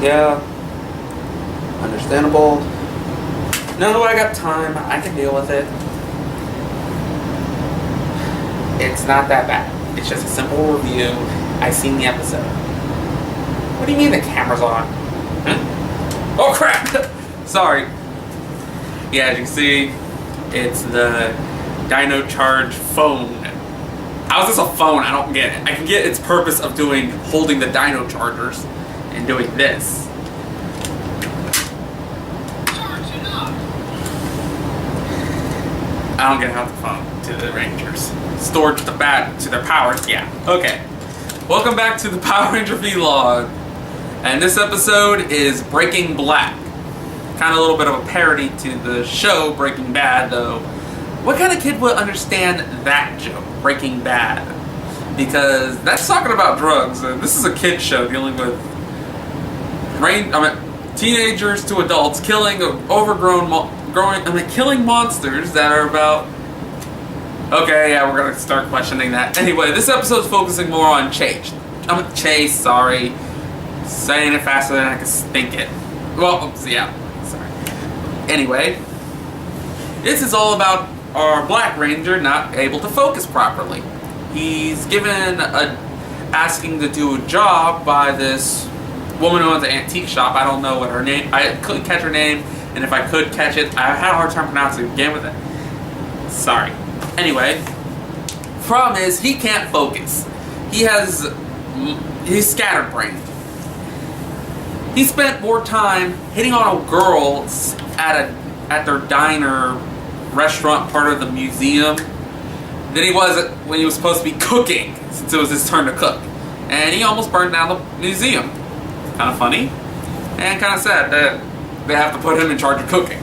Yeah, understandable. No, I got time. I can deal with it. It's not that bad. It's just a simple review. I've seen the episode. What do you mean the camera's on? Hmm? Oh crap! Sorry. Yeah, as you can see, it's the Dino Charge phone. How is this a phone? I don't get it. I can get its purpose of holding the Dino Chargers and doing this. I don't get how the phone to the Rangers. Storage to their powers, yeah. Okay. Welcome back to the Power Ranger Vlog. And this episode is Breaking Black. Kind of a little bit of a parody to the show Breaking Bad, though. What kind of kid would understand that joke, Breaking Bad? Because that's talking about drugs, and this is a kid show dealing with teenagers to adults killing killing monsters that are about. Okay, yeah, we're gonna start questioning that. Anyway, this episode's focusing more on Chase. Chase, sorry. Saying it faster than I can think it. Well, yeah, sorry. Anyway, this is all about our Black Ranger not able to focus properly. He's given asking to do a job by this woman who owns an antique shop. I don't know what her name. I couldn't catch her name, and if I could catch it, I had a hard time pronouncing it. Again with it. Sorry. Anyway, problem is he can't focus. He's scatterbrained. He spent more time hitting on a girl at their diner restaurant part of the museum than he was when he was supposed to be cooking, since it was his turn to cook. And he almost burned down the museum. Kind of funny and kind of sad that they have to put him in charge of cooking.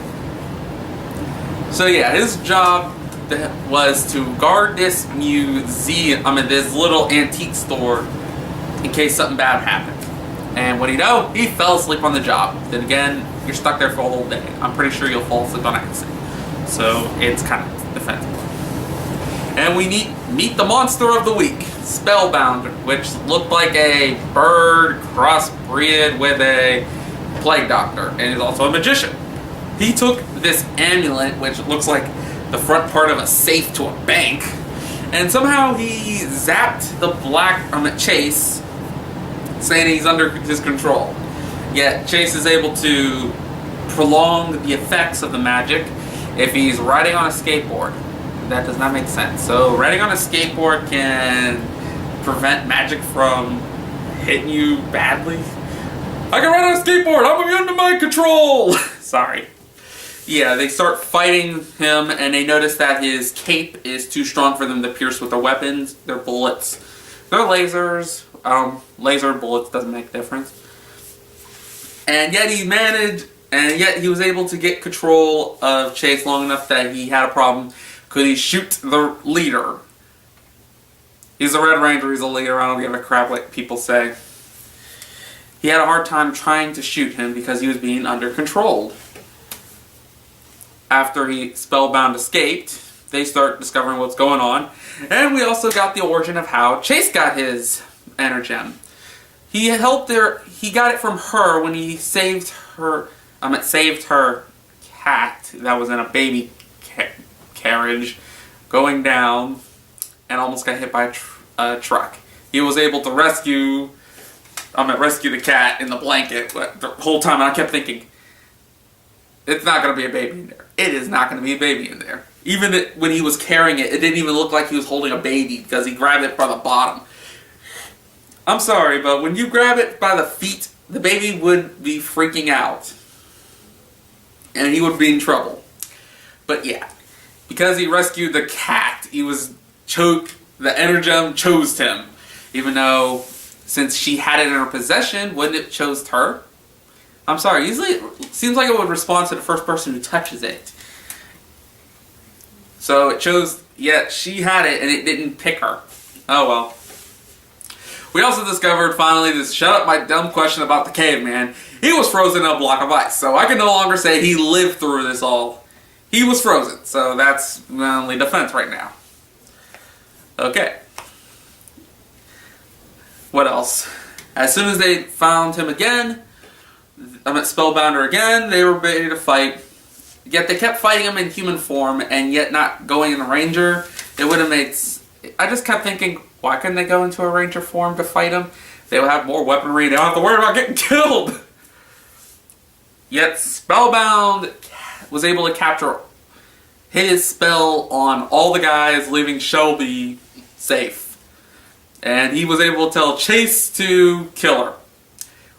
So yeah, his job was to guard this museum, this little antique store in case something bad happened. And what do you know? He fell asleep on the job. Then again, you're stuck there for a whole day. I'm pretty sure you'll fall asleep on accident. So it's kind of defensible. And we meet the monster of the week, Spellbound, which looked like a bird crossbreed with a plague doctor, and is also a magician. He took this amulet, which looks like the front part of a safe to a bank, and somehow he zapped the Chase, saying he's under his control. Yet Chase is able to prolong the effects of the magic if he's riding on a skateboard. That does not make sense. So riding on a skateboard can prevent magic from hitting you badly. I can ride on a skateboard! I'm under my control! Sorry. Yeah, they start fighting him, and they notice that his cape is too strong for them to pierce with their weapons, their bullets. They're lasers. Laser bullets doesn't make a difference. And yet he was able to get control of Chase long enough that he had a problem. Could he shoot the leader? He's a Red Ranger, he's a leader, I don't give a crap what people say. He had a hard time trying to shoot him because he was being under controlled. After he Spellbound escaped, they start discovering what's going on. And we also got the origin of how Chase got his Energem. He got it from her when he saved her cat that was in a baby carriage going down and almost got hit by a truck. He was able to rescue the cat in the blanket, but the whole time I kept thinking, it's not going to be a baby in there. It is not going to be a baby in there. Even when he was carrying it, it didn't even look like he was holding a baby because he grabbed it by the bottom. I'm sorry, but when you grab it by the feet, the baby would be freaking out. And he would be in trouble. But yeah, because he rescued the cat, the Energem chose him. Even though, since she had it in her possession, wouldn't it chose her? I'm sorry, usually it seems like it would respond to the first person who touches it. So it chose, yet she had it and it didn't pick her. Oh well. We also discovered, finally, this shut up my dumb question about the caveman. He was frozen in a block of ice, so I can no longer say he lived through this all. He was frozen, so that's my only defense right now. Okay. What else? As soon as they found him again, I'm at Spellbounder again. They were ready to fight. Yet they kept fighting him in human form and yet not going in a ranger. It would have made... I just kept thinking, why couldn't they go into a ranger form to fight him? They would have more weaponry. They don't have to worry about getting killed. Yet Spellbound was able to capture his spell on all the guys, leaving Shelby safe. And he was able to tell Chase to kill her.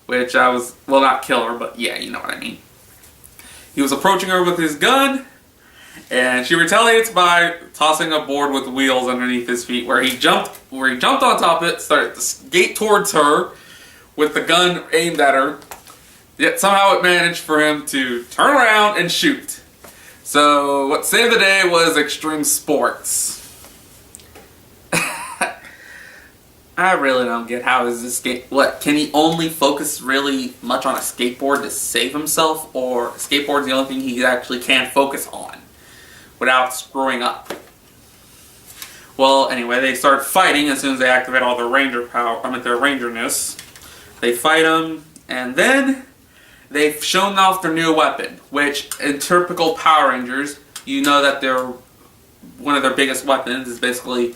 Which I was... well, not kill her, but yeah, you know what I mean. He was approaching her with his gun, and she retaliates by tossing a board with wheels underneath his feet, where he jumped on top of it, started to skate towards her with the gun aimed at her. Yet somehow it managed for him to turn around and shoot. So what saved the day was extreme sports. I really don't get how is this game... what, can he only focus really much on a skateboard to save himself? Or skateboard's the only thing he actually can focus on without screwing up? Well, anyway, they start fighting as soon as they activate all their ranger power, their rangerness. They fight him, and then they've shown off their new weapon, which in typical Power Rangers, you know that one of their biggest weapons is basically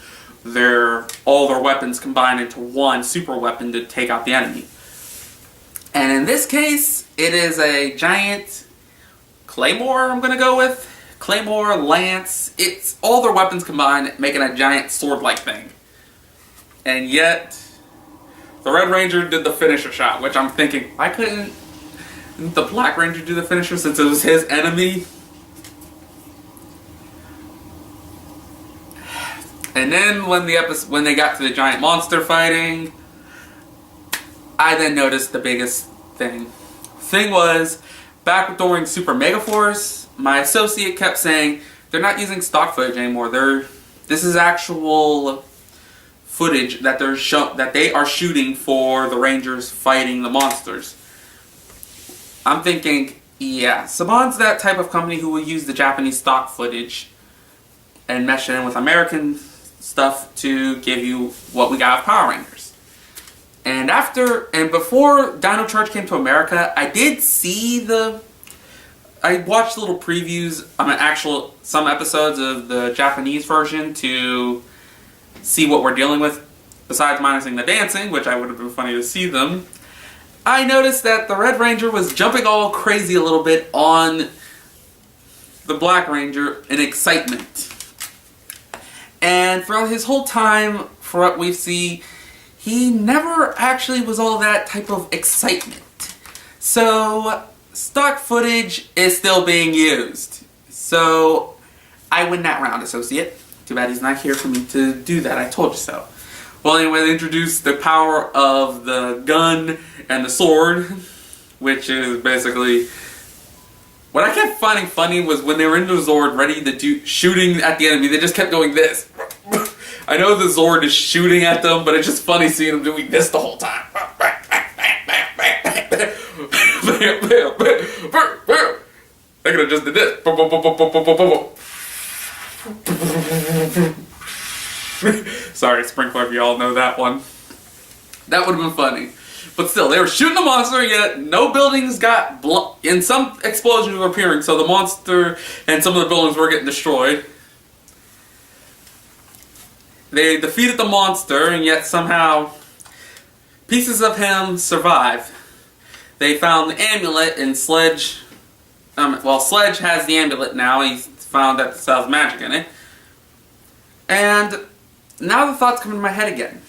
all their weapons combined into one super weapon to take out the enemy. And in this case, it is a giant claymore, I'm gonna go with. Claymore, lance, it's all their weapons combined, making a giant sword-like thing. And yet, the Red Ranger did the finisher shot, which I'm thinking, why couldn't the Black Ranger do the finisher since it was his enemy? And then when they got to the giant monster fighting, I then noticed the biggest thing. Thing was, back during Super Mega Force, my associate kept saying they're not using stock footage anymore. This is actual footage that they are shooting for the Rangers fighting the monsters. I'm thinking, yeah, Saban's that type of company who will use the Japanese stock footage and mesh it in with American stuff to give you what we got of Power Rangers. And before Dino Charge came to America, I watched little previews on some episodes of the Japanese version to see what we're dealing with, besides minusing the dancing, which I would have been funny to see them. I noticed that the Red Ranger was jumping all crazy a little bit on the Black Ranger in excitement. And throughout his whole time, for what we see, he never actually was all that type of excitement. So, stock footage is still being used. So, I win that round, associate. Too bad he's not here for me to do that, I told you so. Well, anyway, they introduced the power of the gun and the sword, which is basically... what I kept finding funny was when they were in the Zord ready to do shooting at the enemy, they just kept going this. I know the Zord is shooting at them, but it's just funny seeing them doing this the whole time. They could have just did this. Sorry, Sprinkler, if y'all know that one. That would have been funny. But still, they were shooting the monster, yet no buildings got and some explosions were appearing, so the monster and some of the buildings were getting destroyed. They defeated the monster, and yet somehow pieces of him survive. They found the amulet, and Sledge... Sledge has the amulet now. He's found that it has magic in it. And now the thoughts come into my head again.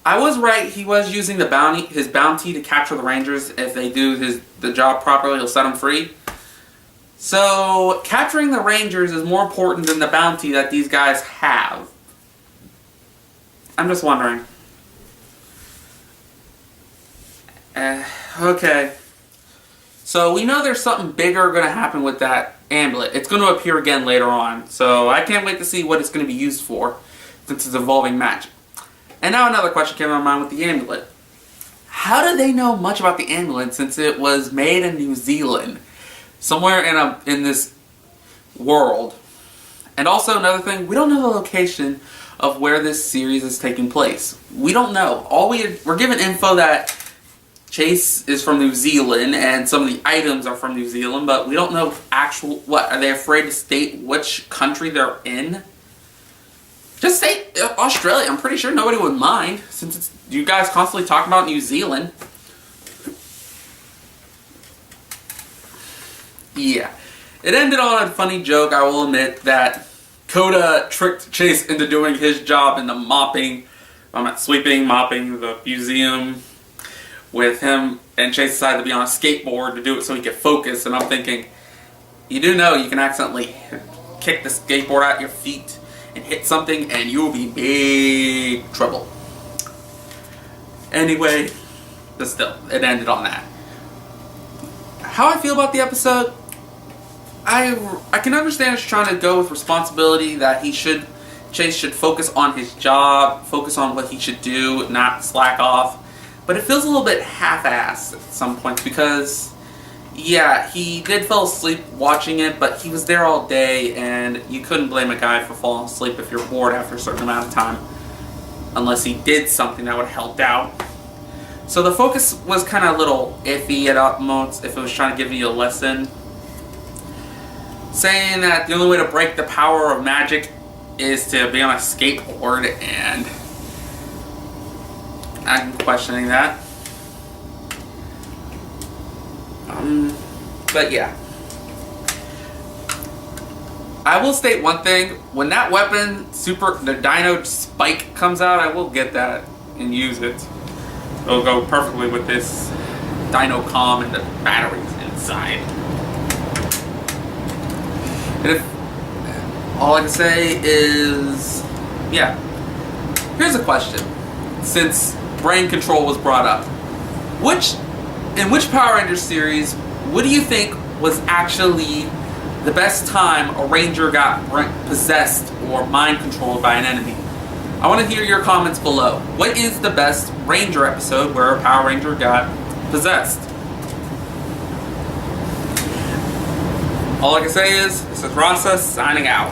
I was right, he was using his bounty to capture the Rangers. If they do the job properly, he'll set them free. So, capturing the Rangers is more important than the bounty that these guys have. I'm just wondering. Okay. So, we know there's something bigger going to happen with that amulet. It's going to appear again later on. So, I can't wait to see what it's going to be used for, since it's evolving magic. And now another question came to my mind with the amulet. How do they know much about the amulet since it was made in New Zealand? Somewhere in this world. And also another thing, we don't know the location of where this series is taking place. We don't know. We're given info that Chase is from New Zealand, and some of the items are from New Zealand, but we don't know what, are they afraid to state which country they're in? Just say Australia. I'm pretty sure nobody would mind, since you guys constantly talk about New Zealand. Yeah. It ended on a funny joke. I will admit that Coda tricked Chase into doing his job in the mopping the museum with him, and Chase decided to be on a skateboard to do it so he could focus, and I'm thinking, you do know you can accidentally kick the skateboard out your feet and hit something and you will be in big trouble. Anyway, but still, it ended on that. How I feel about the episode, I can understand it's trying to go with responsibility, that Chase should focus on his job, focus on what he should do, not slack off. But it feels a little bit half-assed at some points because, yeah, he did fall asleep watching it, but he was there all day, and you couldn't blame a guy for falling asleep if you're bored after a certain amount of time, unless he did something that would have helped out. So the focus was kind of a little iffy at moments if it was trying to give you a lesson. Saying that the only way to break the power of magic is to be on a skateboard, and I'm questioning that. But yeah. I will state one thing. When that weapon, the Dino Spike, comes out, I will get that and use it. It'll go perfectly with this Dino Comm and the batteries inside. And all I can say is, yeah. Here's a question. Since brain control was brought up, in which Power Rangers series, what do you think was actually the best time a Ranger got possessed or mind controlled by an enemy? I want to hear your comments below. What is the best Ranger episode where a Power Ranger got possessed? All I can say is, this is Rasa signing out.